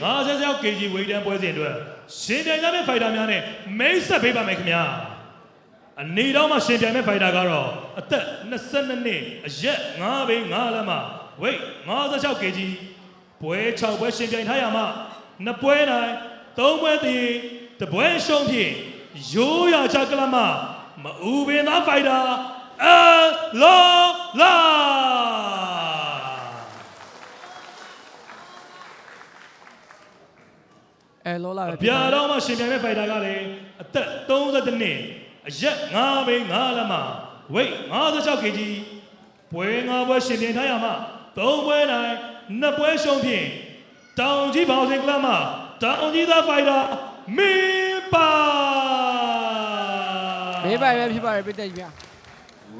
56 kg ဝေးတန်းပွဲစဉ်အတွက်ရှင်ပြိုင်ကြမယ့်ဖိုက်တာများနဲ့မိတ်ဆက်ပေးပါမယ်ခင်ဗျာအနေတော့မှရှင်ပြိုင်မယ့်ဖိုက်တာကတော့အသက်22နှစ်အရက်9ဘိန်း9လက်မှဝိတ်56 kg ပွဲ6ပွဲရှင်ပြိုင်ထားရမှ2ပွဲနိုင်3ပွဲတည်1ပွဲရှုံးဖြင့်ရိုးရာချကလမမအူပင်သားဖိုက်တာအလောလာလောလာပြာတော့မှရှင်ပြိုင်မဲ့ဖိုက်တာကလည်းအသက်32နှစ်အရက်9ဘိန်း9လက်မှဝိတ်56 kg ပွဲ9ပွဲရှင်ပြိုင်ထားရမှ3ပွဲနိုင်2ပွဲရှုံးဖြင့်တောင်ကြီးဘောင်စင်ကလမတောင်ကြီးသားဖိုက်တာမင်းပါမေးပါပဲဖြစ်ပါတယ်ပြည့်တဲ့ကြီးဗျာ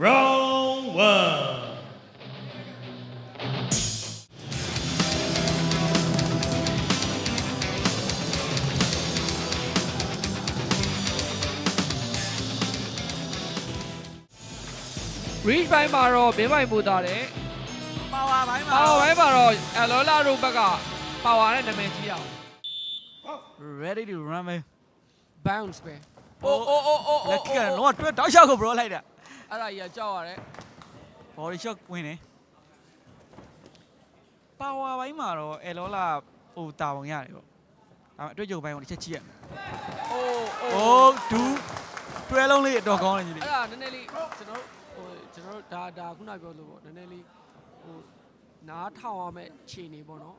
Round 1ရီးပိုင်းမှာတော့ဘင်းပိုင်ပို့တာတယ်ပါဝါပိုင်းမှာတော့အလောလာတို့ဘက်ကပါဝါနဲ့နာမည်ကြီးအောင် ready to run ပဲ bounce ပဲ အိုးလက်ကကတော့တွဲတောက်ရှောက်ကို bro လိုက်တာ အဲ့ဒါကြီးကကြောက်ရတယ် body shot ဝင်တယ်ပါဝါပိုင်းမှာတော့အလောလာဟိုတာဝန်ရတယ်ပေါ့ဒါပေမဲ့အတွေ့အကြုံပိုင်းကိုတစ်ချက်ကြည့်ရမယ်အိုးဒူတွဲလုံးလေးတော့ကောင်းတယ်ကြီးလေးအဲ့ဒါနည်းနည်းလေးကျွန်တော်တို့ဒါခုနပြောလို့ပေါ့နည်းနည်းလေးဟိုနားထောင်ရမယ့်ခြေနေပေါ့နော်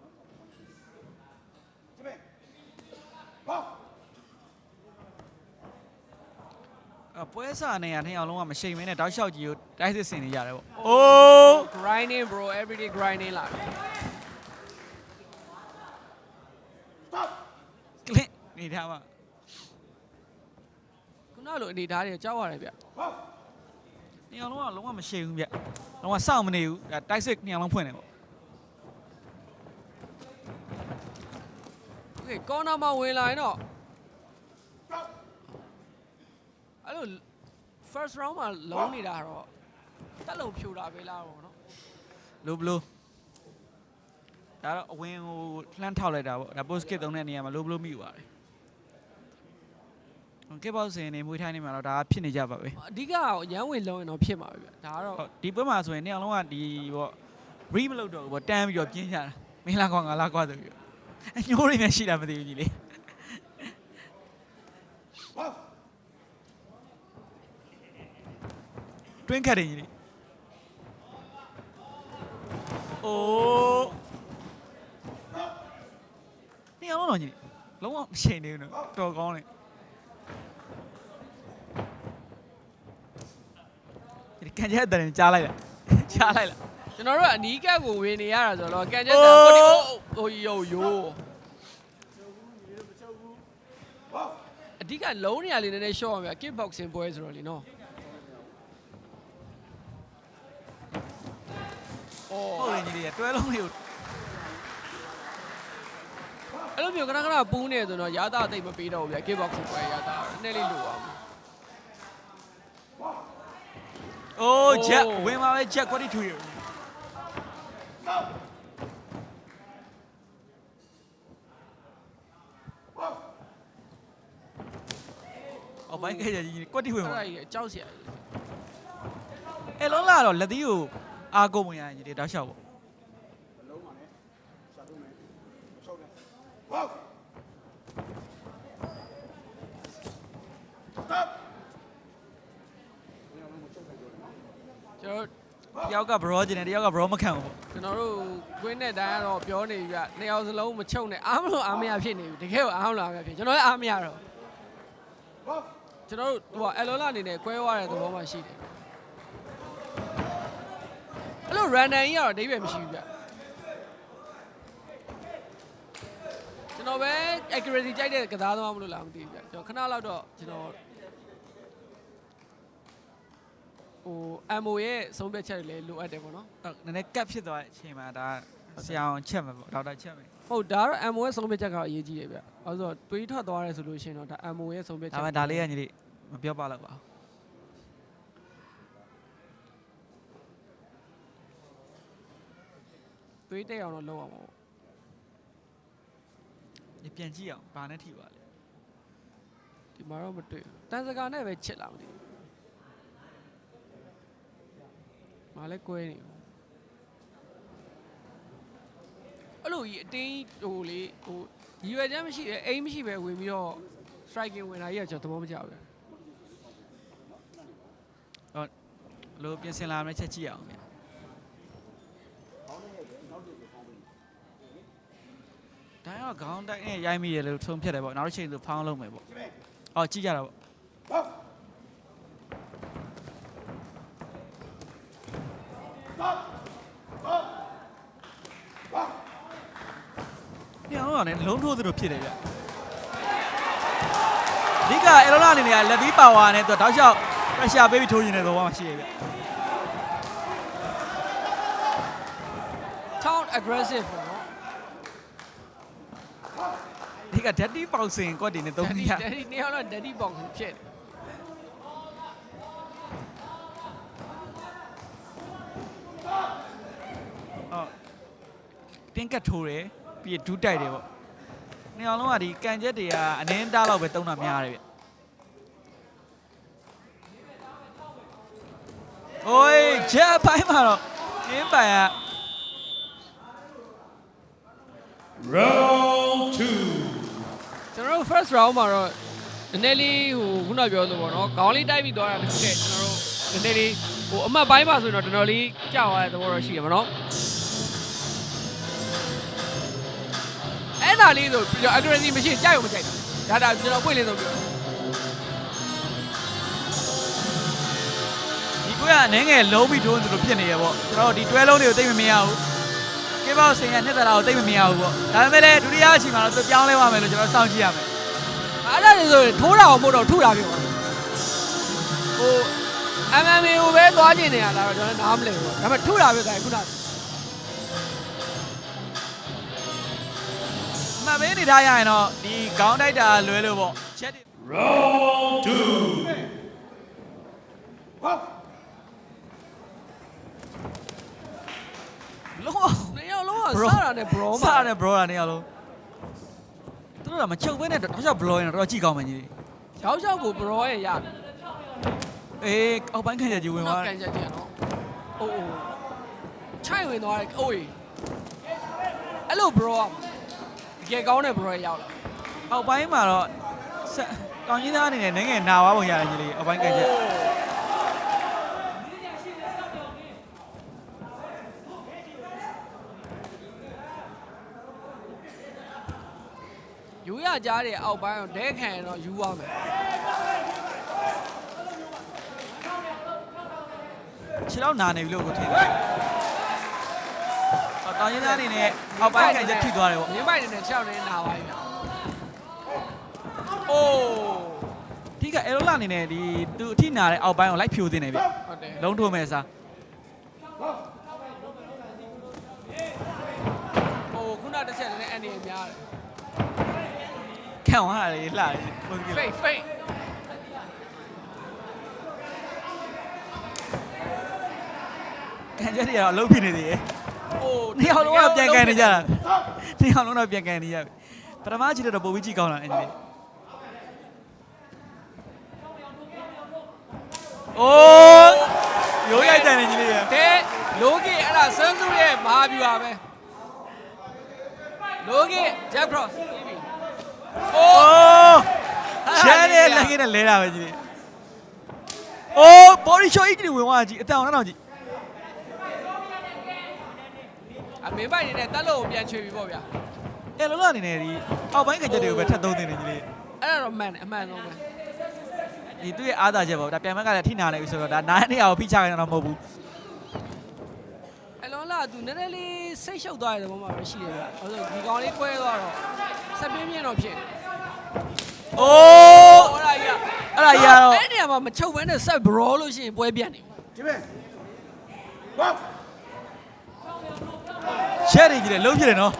ပွဲစားနေရတဲ့အောင်လုံးကမရှိမင်းနဲ့တောက်လျှောက်ကြီးကိုတိုက်စစ်ဆင်နေရတယ်ပေါ့အိုး grinding bro everyday grinding လာကလစ်နေထားမှာခုနလိုအနေထားတွေကြောက်ရတယ်ဗျနေအောင်လုံးကမရှိဘူးဗျလုံးဝစောင့်မနေဘူးတိုက်စစ်နေအောင်လုံးဖွင့်နေပေါ့โอเคကော်နာမှာဝင်လာရင်တော့အဲ့လို first round မှာလုံးနေတာတော့တက်လုံးဖြူတာပဲလားတော့เนาะလိုဘလိုဒါတော့အဝင်ဟိုလှမ်းထောက်လိုက်တာပေါ့ဒါ post kit သုံးတဲ့နေရာမှာလိုဘလိုမိသွားတယ်ကဲပေါ့စင်နေမွေးထိုင်းနေမှာတော့ဒါဖြစ်နေကြပါပဲအဓိကရန်ဝင်လုံးရင်တော့ဖြစ်မှာပဲဗျဒါကတော့ဒီပွဲမှာဆိုရင်နေအောင်လုံးကဒီပေါ့ re မလုပ်တော့ဘူးပေါ့တန်းပြီးတော့ပြင်းကြတာမင်းလားကွာငါလားကွာဆိုပြီးညိုးရင်းနဲ့ရှိတာမသိဘူးကြီးလေတွင်းခတ်တယ်ကြီးလေအိုးနေအောင်လုံးကြီးလုံးဝမရှိနေဘူးနော်တော်ကောင်းတယ်ဒီကန်ကျက်တဲ့ကြားလိုက်လားကြားလိုက်လားကျွန်တော်တို့အနီးကပ်ကိုဝင်နေရတာဆိုတော့ကန်ကျက်တာကိုဒီဟိုယိုအဓိကလုံးနေရလေးနည်းနည်းရှော့အောင်ဗျ kick boxing ပွဲဆိုတော့လीနော်ဟုတ်တယ်ကြီးလေးတွဲလုံးလေးကိုအဲ့လိုမျိုးခဏပူးနေဆိုတော့ရတာတိတ်မပေးတော့ဘူးဗျ kick boxing ပွဲရတာနည်းနည်းလေးလိုအောင်အိုးချက်ဝင်ပါပဲချက်ကွက်တီထူရအော်ဘိုင်းကကြီးကွက်တီဝင်ပါအဲ့ဒါကြီးကြောက်စရာအဲ့လုံးလာတော့လက်သီးကိုအာကုန်ဝင်ရကြီးလေတောက်လျှောက်ပေါ့လုံးပါနဲ့ရှာတော့မယ်ရှောက်တယ်ဝေါကျွန်တော်တယောက်က bro ကျင်တယ်တယောက်က bro မခံဘူးပေါ့ကျွန်တော်တို့ကွင်းနဲ့တိုင်းကတော့ပြောနေပြီဗျနှစ်ယောက်စလုံးမချုပ်နဲ့အားမလို့အားမရဖြစ်နေပြီတကယ်ကိုအားမလို့အားမရဖြစ်ကျွန်တော်လည်းအားမရတော့ကျွန်တော်တို့ဟိုအလောလာအနေနဲ့ကွဲသွားတဲ့သဘောမှရှိတယ်အဲ့လို random ကြီးကတော့အဓိပ္ပာယ်မရှိဘူးဗျကျွန်တော်ပဲ accuracy ကြိုက်တဲ့ကစားသမားမလို့လားမသိဘူးဗျကျွန်တော်ခဏလောက်တော့ကျွန်တော်ဟို ammo ရဲ့ဆုံးဖြတ်ချက်တွေလည်းလိုအပ်တယ်ပေါ့နော်နည်းနည်းကတ်ဖြစ်သွားတဲ့အချိန်မှာဒါဆရာအောင်ချက်မှာပေါ့ဒေါက်တာချက်မယ်ဟုတ်ဒါတော့ ammo ရဲ့ဆုံးဖြတ်ချက်ကအရေးကြီးတယ်ဗျအဲဆိုတော့တွေးထွက်သွားရဲဆိုလို့ရှိရင်တော့ဒါ ammo ရဲ့ဆုံးဖြတ်ချက်ဒါလေးကညီလေးမပြောပါတော့ပါဘူးတွေးတဲ့အောင်တော့လုပ်အောင်ပေါ့ ပြန်ကြည့်အောင်ဘာနဲ့ထိပါလဲ ဒီမှာတော့မတွေ့ဘူးတန်စကာနဲ့ပဲချစ်လာမသိဘူးမလဲကွဲနေအဲ့လိုကြီးအတင်းဟိုလေဟိုရည်ရွယ်ချက်မရှိအိမ်မရှိပဲဝင်ပြီးတော့ striking ဝင်လာကြီးကကျွန်တော်သဘောမကျဘူး လို့ပြင်ဆင်လာမယ်ချက်ကြည့်အောင်ဗျဒါရောခေါင်းတိုက်နဲ့ရိုက်မိရလို့ထုံးဖြတ်တယ်ပေါ့နောက်တစ်ချိန်ဆိုဖောင်းလုံးမယ်ပေါ့အော်ကြည့်ကြတာပေါ့ညောင်းတော့လည်းလုံးထိုးသလိုဖြစ်တယ်ဗျဒီကအဲ့လိုလာနေနေရလက်ပြီးပါဝါနဲ့သူတောက်လျှောက် pressure ပေးပြီးထိုးနေတဲ့သဘောမှရှိရဲ့ဗျ town aggressive ပေါ့နော် ဒီက daddy boxing ကွက်တွေနဲ့သုံးနေရ daddy နေရာတော့ daddy box ဖြစ်တယ်အော်တင်းကတ်ထိုးတယ်ပြီးဒူးတိုက်တယ်ပေါ့နေအောင်လုံးကဒီကန်ချက်တွေကအနည်းတားလောက်ပဲတုံးတာများတယ်ဗျโอ้ยချက်အပိုင်းမှာတော့အင်းပိုင်က round 2ကျွန်တော်တို့ first round မှာတော့နည်းနည်းလေးဟိုခုနပြောလို့ပေါ့နော်ခေါင်းလေးတိုက်ပြီးသွားတာတခုတည်းကျွန်တော်တို့နည်းနည်းလေးဟိုအမှတ်ပိုင်းမှာဆိုရင်တော့တော်တော်လေးကြောက်ရတဲ့သဘောတော့ရှိရမှာနော်အဲ့ဒါလေးဆိုပြီးတော့ accuracy မရှိကြိုက်ရောမကြိုက်ဘူးဒါကျွန်တော်ပွင့်လေးဆုံးပြောဒီကွက်ကအနည်းငယ်လုံးပြီးထိုးသလိုဖြစ်နေရပေါ့ကျွန်တော်တို့ဒီတွဲလုံးတွေကိုသိမမြင်ရဘူးကေဘောက်စင်ရနှစ်သက်တာကိုသိမမြင်ရဘူးပေါ့ဒါပေမဲ့လည်းဒုတိယအချိန်မှာတော့သူပြောင်းလဲသွားမယ်လို့ကျွန်တော်စောင့်ကြည့်ရမယ်အဲ့ဒါလေးဆိုရင်ထိုးတာအောင်မို့တော့ထုတာပြောဟို MMA ကိုပဲသွားကျင်နေရတာတော့ကျွန်တော်နားမလည်ဘူးဒါပေမဲ့ထုတာပြောတယ်ခုနမှတ်ပေးနေထားရရင်တော့ဒီခေါင်းတိုက်တာလွဲလို့ပေါ့ချက်တွေ round 2လုံးနေရလုံးကစားတာနဲ့ bro မှာစားတယ် bro တာနေရလုံးသူတို့ကမချုပ်ဘဲနဲ့တော့ရှောက် bro ရင်တော့ကြည့်ကောင်းမယ်ကြီး ရောက်ရောက်ကို bro ရဲ့ရတယ်အေးအောက်ပိုင်းခံချက်ကြီးဝင်သွားတယ်ကန်ချက်ကြီးနော်အိုးချိုင်ဝင်သွားတယ်အိုးအဲ့လို bro ကတကယ်ကောင်းတဲ့ bro ရောက်လာအောက်ပိုင်းမှာတော့တောင်ကြီးသားအနေနဲ့နိုင်ငံနာဝါပုံရတယ်ကြီးလေးအောက်ပိုင်းခံချက်ယူရကြားတဲ့အောက်ပိုင်းတော့ဒဲခံရင်တော့ယူရမယ်ခြေတော့နာနေပြီလို့ကိုထင်တယ်တောင်ကြီးသားအနေနဲ့အောက်ပိုင်းခံချက်ထိသွားတယ်ပေါ့မြင်းပိုက်နဲ့6နေနာပါပြီအိုးဒီကအဲလိုလာအနေနဲ့ဒီသူအထိနာတဲ့အောက်ပိုင်းကိုလိုက်ဖြိုးတင်နေပြီဟုတ်တယ်လုံးထိုးမယ်စားဟိုခုနတစ်ချက်လည်းအနေနဲ့များတယ်ခံသွားရတယ်လှတယ်ဖိတ်ဖိတ်ခံချက်တွေကတော့အလုပ်ဖြစ်နေသေးတယ်အိုးနှစ်ယောက်လုံးကပြန်ကန်နေကြတာနှစ်ယောက်လုံးတော့ပြန်ကန်နေရပြီပထမကြည့်တော့ပိုပြီးကြည့်ကောင်းတာအဲ့ဒီအိုးရိုးရိုက်တယ်နေကြီးလေးရတဲ့လိုကီအဲ့ဒါဆန်းစုရဲ့မဟာဗျူဟာပဲလိုကီဂျက်ခရော့ပြီးပြီအိုးရှမ်းနဲ့လက်ကင်းနဲ့လဲတာပဲကြီးလေးအိုးဘော်ဒီရှိုးကြီးဝင်သွားကြီးအတန်အောင်တော့ကြီးအမင်းပိုင်နေတဲ့တက်လို့ပြန်ချွေပြီပေါ့ဗျာအဲလောလောအနေနဲ့ဒီအောက်ပိုင်းကကြက်တွေကိုပဲထပ်သုံးနေတယ်ကြီးလေးအဲ့ဒါတော့မှန်တယ်အမှန်ဆုံးပဲဒီသူ့ရဲ့အားသာချက်ပေါ့ဒါပြန်မက်ကလည်းထိနာနေပြီဆိုတော့ဒါနားနေအောင်ဖိချခိုင်းတာတော့မဟုတ်ဘူးအလောလာသူနည်းနည်းလေးစိတ်ရှုပ်သွားတဲ့ပုံမှာပဲရှိတယ်ဗျ။အဲ့ဆိုဒီကောင်လေးကွဲသွားတော့ဆက်ပြင်းပြင်းတော့ဖြစ်။အိုးအဲ့ဒါကြီးကတော့အဲ့နေရာမှာမချုပ်ဘဲနဲ့ဆက် brawl လို့ရှိရင်ပွဲပြတ်နေ။ဒီမဲ့။ဝါရှယ်ရီကြီးလည်းလုံးဖြစ်တယ်နော်။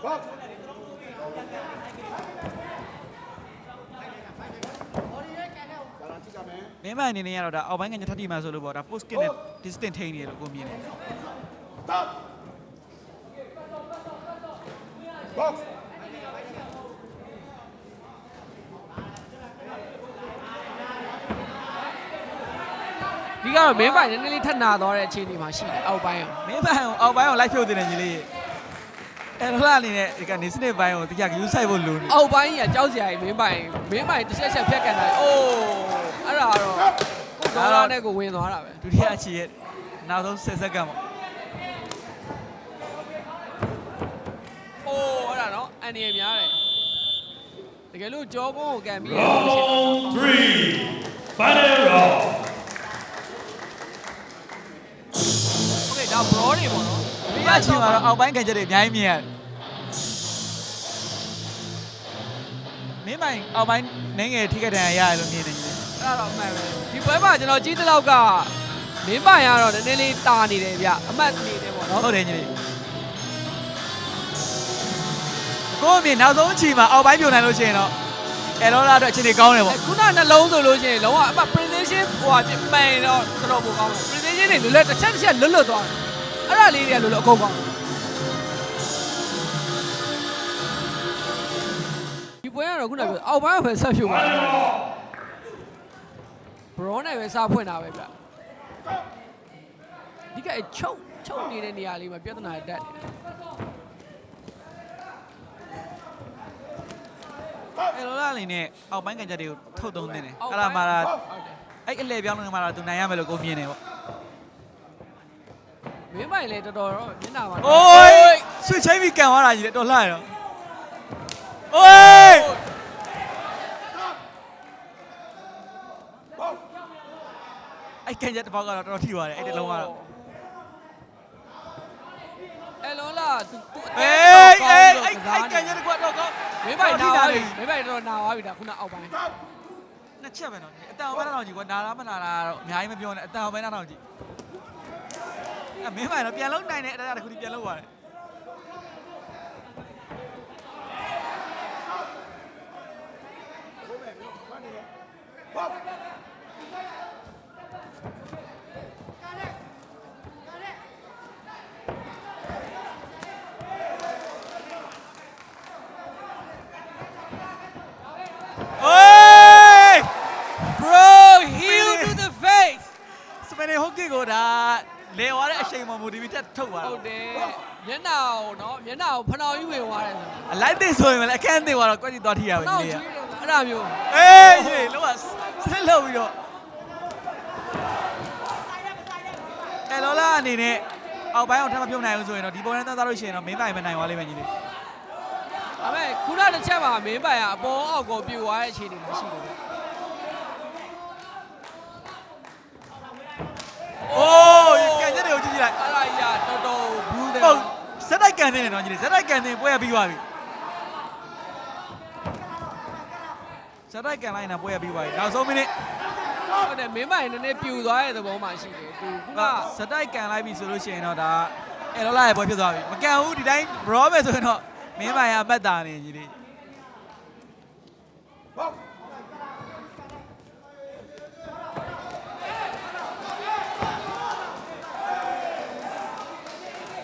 ဝါမင်းမအနေနဲ့ကတော့ဒါအောက်ပိုင်းကညထပ်တီမှဆိုလို့ပေါ့ဒါ post kit နဲ့ distance ထိန်းနေတယ်လို့ကိုမြင်တယ် Box. ဒီကတော့မင်းပိုင်နည်းနည်းလေးထက်နာသွားတဲ့အခြေအနေမှာရှိတယ်အောက်ပိုင်းအောင် မင်းပိုင်အောက်ပိုင်းကိုလိုက်ဖြုတ်တင်နေကြီးလေးအဲ့လိုအနေနဲ့ဒီကနေစနစ်ပိုင်းကိုတရားယူဆိုင်ဖို့လိုနေ အောက်ပိုင်းကြီးကကြောက်စရာကြီးမင်းပိုင်တစ်ချက်ဖြတ်ကန်တာအိုးအဲ့ဒါတော့ကိုဒေါ်လာနဲ့ကိုဝင်သွားတာပဲ ဒုတိယအချီရဲ့နောက်ဆုံး10စက္ကန့်ပေါ့ အိုးအဲ့ဒါနော်အန်ဒီရများတယ်တကယ်လို့ကြောကုန်းကိုကန်ပြီးရလို့ရှိရင် Round 3 Final round โอเคဒါ bro တွေပေါ့နော် ဒုတိယအချီမှာတော့အောက်ပိုင်းကန်ချက်တွေအများကြီးမြင်ရတယ်မင်းပိုင်အောက်ပိုင်းနိုင်ငယ်ထိခိုက်ဒဏ်ရာရတယ်လို့မြင်နေတယ် အဲ့ဒါတော့အမှန်ပဲဒီပွဲမှာကျွန်တော်ကြီးတဲ့လောက်ကမင်းပိုင်ကတော့နည်းနည်းလေးတာနေတယ်ဗျအမှတ်နေတယ်ပေါ့နော် ဟုတ်တယ်ညီလေးကိုအမြင်နောက်ဆုံးအချီမှာအောက်ပိုင်းပြိုနိုင်လို့ရှိရင်တော့အဲလောလာအတွက်အချိန်ကြီးကောင်းတယ်ပေါ့ ခုနနှလုံးဆိုလို့ရှိရင်လုံးဝအမှ presentation ဟိုဟာမှန်တော့တော်တော်ပိုကောင်းတယ် presentation တွေလွတ်လွတ်တစ်ချက်လွတ်လွတ်သွားတယ်အဲ့ဒါလေးတွေကလွတ်လွတ်အကုန်ကောင်းဒီပွဲကတော့ခုနကပြောအောက်ပိုင်းကပဲဆက်ဖြူပါ Final round bro နဲ့ပဲစားဖွင့်တာပဲဗျဒီကချုပ်နေတဲ့နေရာလေးမှာပြဿနာတက်တယ်အဲလောလာအနေနဲ့အောက်ပိုင်းကန်ချက်တွေကိုထုတ်သုံးနေတယ်အဲ့ဒါမှလာ ဟုတ်တယ် အဲ့အလဲပြောင်းနေမှာတော့သူနိုင်ရမယ်လို့ကိုမြင်နေပေါ့ မင်းမိုင်လေတော်တော်တော့မျက်နှာမှာ အိုးဆွေချင်းပြီးကန်သွားတာကြီးလေတော်လှရတော့အိုး Box. အဲ့ကန်ချက်တစ်ပေါက်ကတော့တော်တော်ထိသွားတယ်အဲ့ဒီလုံးကတော့ အဲလုံးလားသူ အေးအဲ့ကန်ချက်တစ်ခွက်တော့ကောင်း မင်းမိုင်နာသွားပြီမင်းမိုင်တော့နာသွားပြီဒါခုနအောက်ပိုင်း နှစ်ချက်ပဲတော့အတန်အောင်ပဲတော့ကြီးကွာနာလားမနာလားတော့အများကြီးမပြောနဲ့အတန်အောင်ပဲတော့ကြီးအမင်းမိုင်တော့ပြန်လုံးနိုင်တဲ့အတရားတစ်ခုဒီပြန်လုံးသွားတယ် Box. โอ้ย bro heel to the face စပယ်နေဟိုကီကိုဒါလဲသွားတဲ့အချိန်မှာမူဒီဗီတက်ထုတ်သွား ဟုတ် တာ တယ်မျက်နှာကိုနော်မျက်နှာကိုဖနှောင်ကြီးဝင်သွားတယ်ဆို အလိုက်သိဆိုရင်လည်းအခန်းသိသွားတော့ကွက်ကြီးသွားထိရ ဖ ပဲ နှောင် ဒီ ကြီး လေးက အဲ့ဒါမျိုး အေးဟေးလောကဆက်လောက်ပြီးတော့အဲလောလာအနေနဲ့အောက်ပိုင်းအောင်ထပ်မပြုံးနိုင်ဘူးဆိုရင်တော့ဒီပေါ်နဲ့သားလို့ရှိရင်တော့မင်းပိုင်ပဲနိုင်သွားလိမ့်မယ်ညီလေး ဒါပေမဲ့ခုနတစ်ချက်မှာမင်းပိုင်ကအပေါ်အောက်ကိုပြေသွားတဲ့အခြေအနေမှာရှိတယ်ဗျ โอ้ยကန်ချက်တွေကိုကြည့်ကြည့်လိုက် အဲ့ဒါကြီးကတော်တော်ဘူးတယ် ဟုတ်ဇက်တိုက်ကန်နေတယ်နော်ညီလေးဇက်တိုက်ကန်နေပွဲရပြီးသွားပြီဇက်တိုက်ကန်လိုက်နေတာပွဲရပြီးသွားပြီနောက်ဆုံးမိနစ် ဟုတ်တယ်မင်းပိုင်နည်းနည်းပြူသွားတဲ့သဘောမှရှိတယ်သူခုန ဇက်တိုက်ကန်လိုက်ပြီဆိုလို့ရှိရင်တော့ဒါအဲလောလာရဲ့ပွဲဖြစ်သွားပြီမကန်ဘူးဒီတိုင်းဘရောပဲဆိုရင်တော့မင်းပိုင်ကအပတ်တာနေညီလေး Box.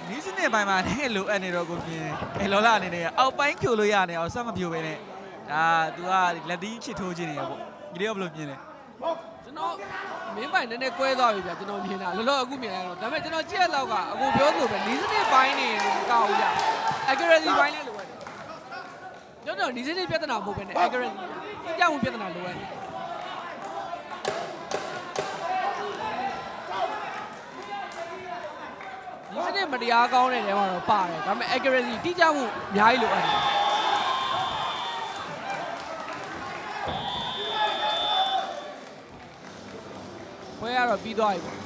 နီးစနစ်ပိုင်းမှာလည်းလိုအပ်နေတော့ကိုပြင်းအဲလောလာအနေနဲ့အောက်ပိုင်းဖြိုလို့ရနေအောင်စက်မဖြိုပဲနဲ့ဒါသူကလက်သီးချစ်ထိုးခြင်းနေရပေါ့ညီလေးကဘယ်လိုမြင်လဲ Box. ကျွန်တော်မင်းပိုင်နည်းနည်းကွဲသွားပြီဗျကျွန်တော်မြင်တာလောလောအခုမြင်ရတော့ဒါပေမဲ့ကျွန်တော်ကြည့်ရတော့ကအကိုပြောလို့ပဲနီးစနစ်ပိုင်းနေလို့မကောက်ဘူးဗျ accuracy ပိုင်းလည်းလိုရတယ်ကျွန်တော်နီးစနစ်ပြဿနာမဟုတ်ပဲနဲ့ accuracy ကြောက်မှုပြဿနာလိုရတယ်နီးစနစ်မတရားကောင်းတဲ့နေရာမှာတော့ပါတယ်ဒါပေမဲ့ accuracy တိကျမှုအများကြီးလိုရတယ်ဘွဲကတော့ပြီးသွားပြီပေါ့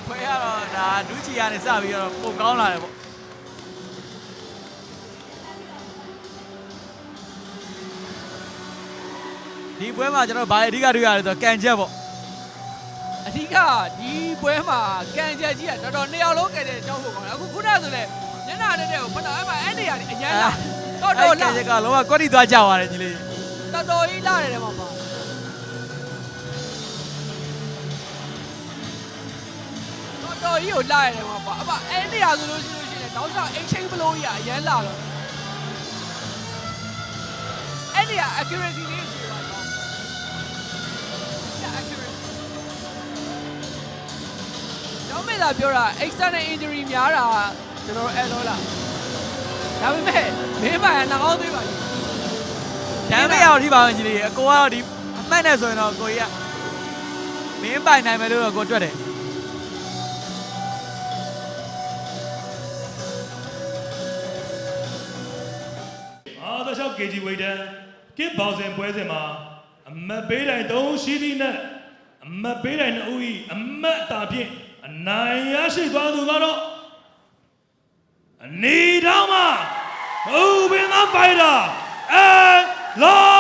ခွဲရတော့ဒါဒူးချီကနေစပြီးတော့ပုံကောင်းလာတယ်ပေါ့ဒီပွဲမှာကျွန်တော်ဗာအဓိကတွေ့ရတယ်ဆိုတော့ကန်ချက်ပေါ့ အဓိကဒီပွဲမှာကန်ချက်ကြီးကတော်တော်နှစ်ယောက်လုံးကန်ချက်ကြောက်ဖို့ကောင်းတယ်အခုခုနဆိုလဲညနာတဲ့တဲ့ကိုဖတ်တော့အဲ့မှာအဲ့နေရာကြီးအញ្ញမ်းလာတော်တော် ကန် လာ ချက်ကလောကကွက်တီသွားကြသွားတယ်ညီလေး တော်တော်ကြီးလာတယ်တဲ့မှာပါတော်တော်ကြီးကိုလာရတယ်မှာပါအမအဲ့နေရာဆိုလို့ရှိရင်တော့ဆောက်အိမ်ချင်းဘလို့ကြီးကအញ្ញမ်းလာတော့ နေရ accuracy လေးရှိပါတော့ accuracy ကျောင်းမေသာပြောတာ external injury များတာကျွန်တော်အဲ့လိုလားဒါပေမဲ့မင်းပါရနှောင်းသေးပါဘူး ဒမ်းမရတော့ဒီပါဝင်ကြီးလေးအကိုကတော့ဒီအမှတ်နဲ့ဆိုရင်တော့ကိုကြီးကမင်းပိုင်နိုင်မယ်လို့တော့ကိုတွက်တယ် 36 kg ဝိတ်တန်းကစ်ဘောင်စင်ပွဲစဉ်မှာအမတ်ပေးတိုင်း3ရှိသည့်နဲ့အမတ်ပေးတိုင်း2ဦး၏အမတ်တာဖြင့်အနိုင်ရရှိသွားသူကတော့အနေတောင်းမှာဟိုဘင်ကဖိုင်တာအဲလော